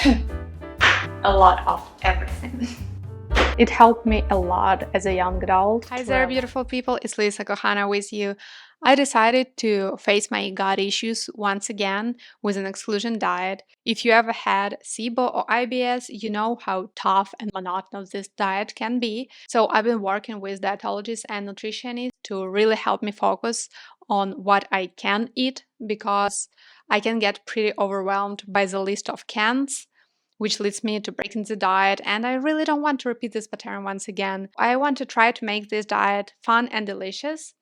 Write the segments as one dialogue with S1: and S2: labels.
S1: a lot of everything. It helped me a lot as a young adult. Hi there, beautiful people. It's Lisa Kohana with you. I decided to face my gut issues once again with an exclusion diet. If you ever had SIBO or IBS, you know how tough and monotonous this diet can be. So I've been working with dietologists and nutritionists to really help me focus on what I can eat, because I can get pretty overwhelmed by the list of cans, which leads me to breaking the diet, and I really don't want to repeat this pattern once again. I want to try to make this diet fun and delicious,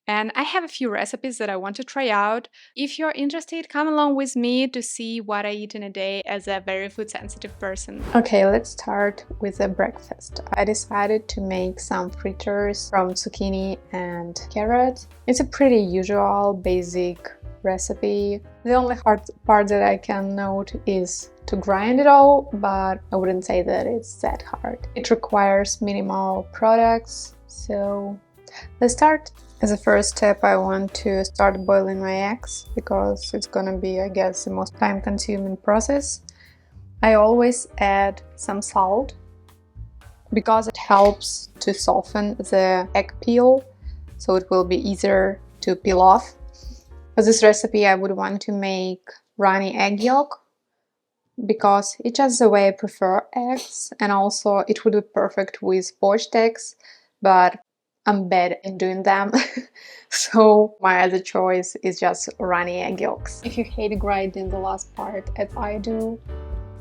S1: and I have a few recipes that I want to try out. If you're interested, come along with me to see what I eat in a day as a very food-sensitive person. Okay, let's start with the breakfast. I decided to make some fritters from zucchini and carrot. It's a pretty usual, basic recipe. The only hard part that I can note is to grind it all, but I wouldn't say that it's that hard. It requires minimal products, so let's start. As a first step, I want to start boiling my eggs, because it's gonna be, I guess, the most time-consuming process. I always add some salt, because it helps to soften the egg peel, so it will be easier to peel off. For this recipe, I would want to make runny egg yolk, because it's just the way I prefer eggs, and also it would be perfect with poached eggs, but I'm bad in doing them. So my other choice is just runny egg yolks. If you hate grinding the last part as I do,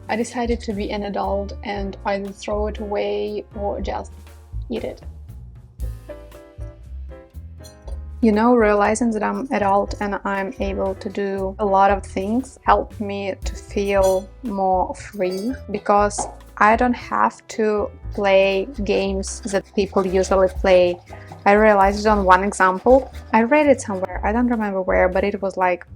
S1: I decided to be an adult and either throw it away or just eat it. You know, realizing that I'm adult and I'm able to do a lot of things helped me to feel more free, because I don't have to play games that people usually play. I realized it on one example. I read it somewhere, I don't remember where, but it was like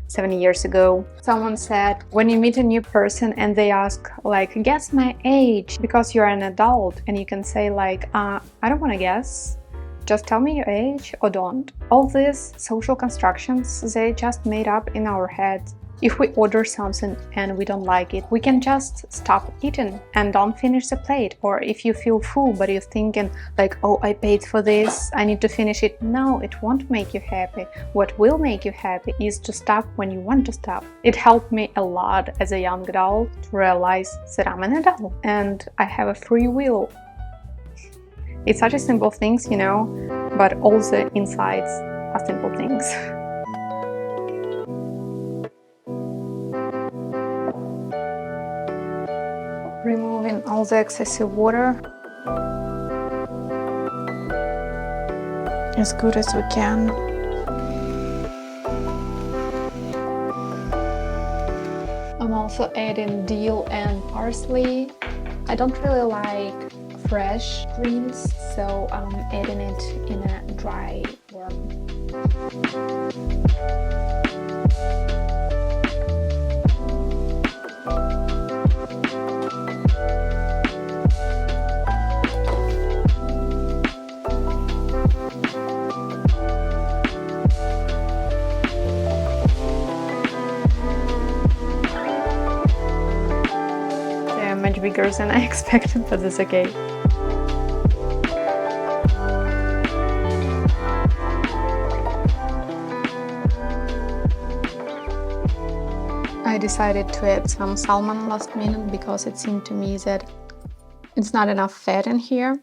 S1: 7 years ago. Someone said, when you meet a new person and they ask, like, guess my age, because you're an adult, and you can say like, I don't want to guess. Just tell me your age or don't. All these social constructions, they just made up in our heads. If we order something and we don't like it, we can just stop eating and don't finish the plate. Or if you feel full but you're thinking like, oh, I paid for this, I need to finish it. No, it won't make you happy. What will make you happy is to stop when you want to stop. It helped me a lot as a young adult to realize that I'm an adult and I have a free will. It's such a simple things, you know, but all the insides are simple things. Removing all the excessive water as good as we can. I'm also adding dill and parsley. I don't really like fresh greens, so I'm adding it in a dry form. They're much bigger than I expected, but it's okay. I decided to add some salmon last minute, because it seemed to me that it's not enough fat in here.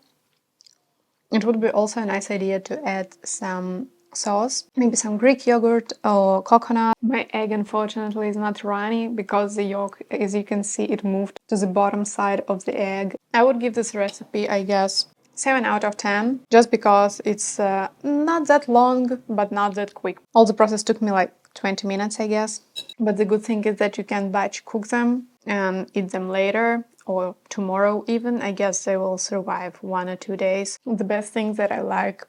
S1: It would be also a nice idea to add some sauce, maybe some Greek yogurt or coconut. My egg unfortunately is not runny, because the yolk, as you can see, it moved to the bottom side of the egg. I would give this recipe, I guess, 7 out of 10, just because it's not that long, but not that quick. All the process took me like 20 minutes, I guess. But the good thing is that you can batch cook them and eat them later or tomorrow even. I guess they will survive 1 or 2 days. The best thing that I like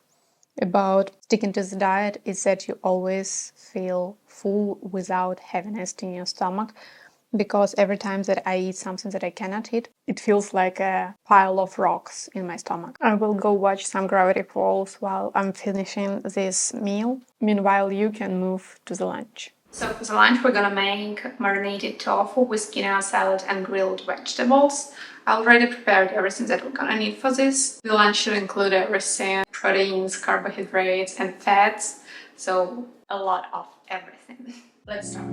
S1: about sticking to the diet is that you always feel full without heaviness in your stomach. Because every time that I eat something that I cannot eat, it feels like a pile of rocks in my stomach. I will go watch some Gravity Falls while I'm finishing this meal. Meanwhile, you can move to the lunch. So for the lunch, we're gonna make marinated tofu with quinoa salad and grilled vegetables. I already prepared everything that we're gonna need for this. The lunch should include everything: proteins, carbohydrates, and fats. So a lot of everything. Let's start.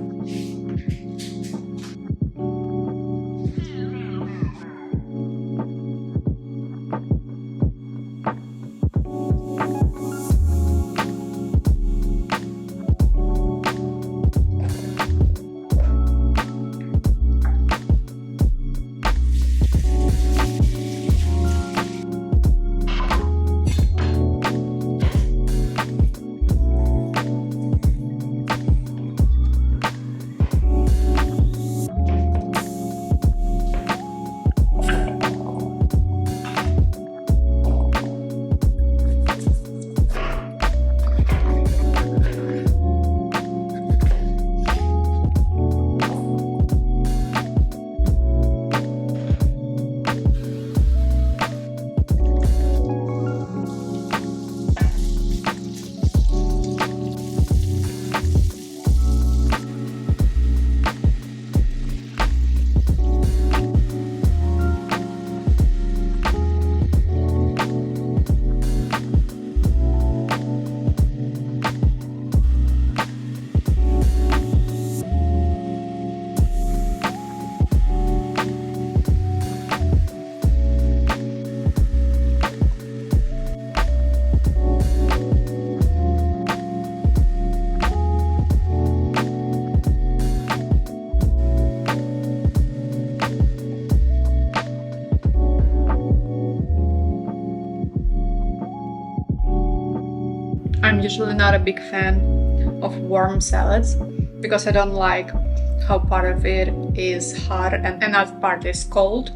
S1: I'm usually not a big fan of warm salads because I don't like how part of it is hot and another part is cold.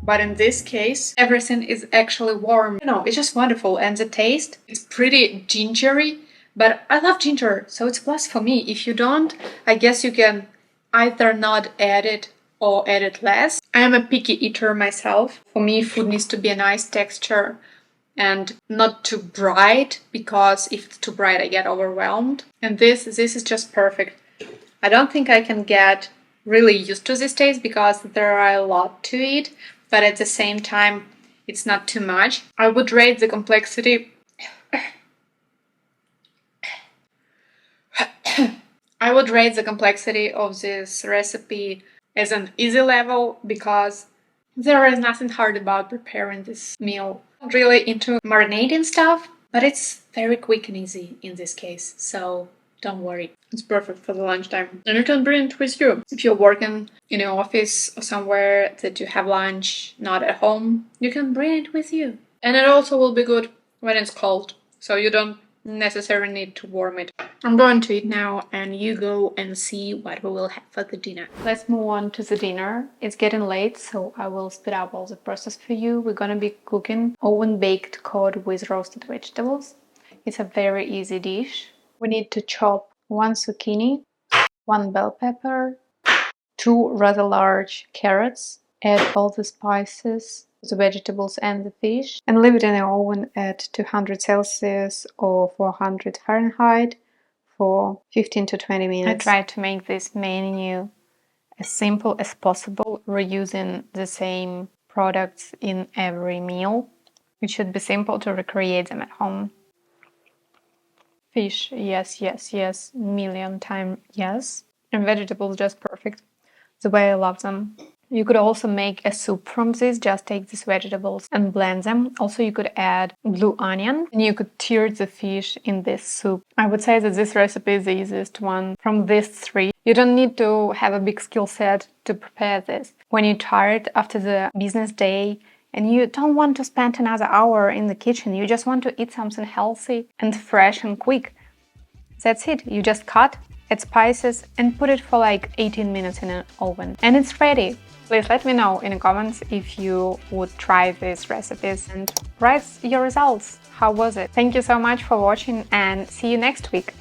S1: But in this case, everything is actually warm. You know, it's just wonderful. And the taste is pretty gingery, but I love ginger, so it's a plus for me. If you don't, I guess you can either not add it or add it less. I am a picky eater myself. For me, food needs to be a nice texture and not too bright, because if it's too bright, I get overwhelmed. And this is just perfect. I don't think I can get really used to this taste because there are a lot to it, but at the same time, it's not too much. I would rate the complexity. I would rate the complexity of this recipe as an easy level because there is nothing hard about preparing this meal. I'm really into marinating stuff, but it's very quick and easy in this case, so don't worry. It's perfect for the lunchtime. And you can bring it with you. If you're working in an office or somewhere that you have lunch not at home, you can bring it with you. And it also will be good when it's cold, so you don't necessarily need to warm it. I'm going to eat now, and you go and see what we will have for the dinner. Let's move on to the dinner. It's getting late, so I will speed up all the process for you. We're gonna be cooking oven-baked cod with roasted vegetables. It's a very easy dish. We need to chop 1 zucchini, 1 bell pepper, 2 rather large carrots, add all the spices, the vegetables and the fish, and leave it in the oven at 200 Celsius or 400 Fahrenheit for 15 to 20 minutes. I try to make this menu as simple as possible, reusing the same products in every meal. It should be simple to recreate them at home. Fish, yes, million times yes. And vegetables, just perfect, the way I love them. You could also make a soup from this, just take these vegetables and blend them. Also, you could add blue onion and you could tear the fish in this soup. I would say that this recipe is the easiest one from these 3. You don't need to have a big skill set to prepare this. When you're tired after the business day and you don't want to spend another hour in the kitchen, you just want to eat something healthy and fresh and quick. That's it. You just cut, add spices and put it for like 18 minutes in an oven. And it's ready. Please let me know in the comments if you would try these recipes and write your results. How was it? Thank you so much for watching and see you next week.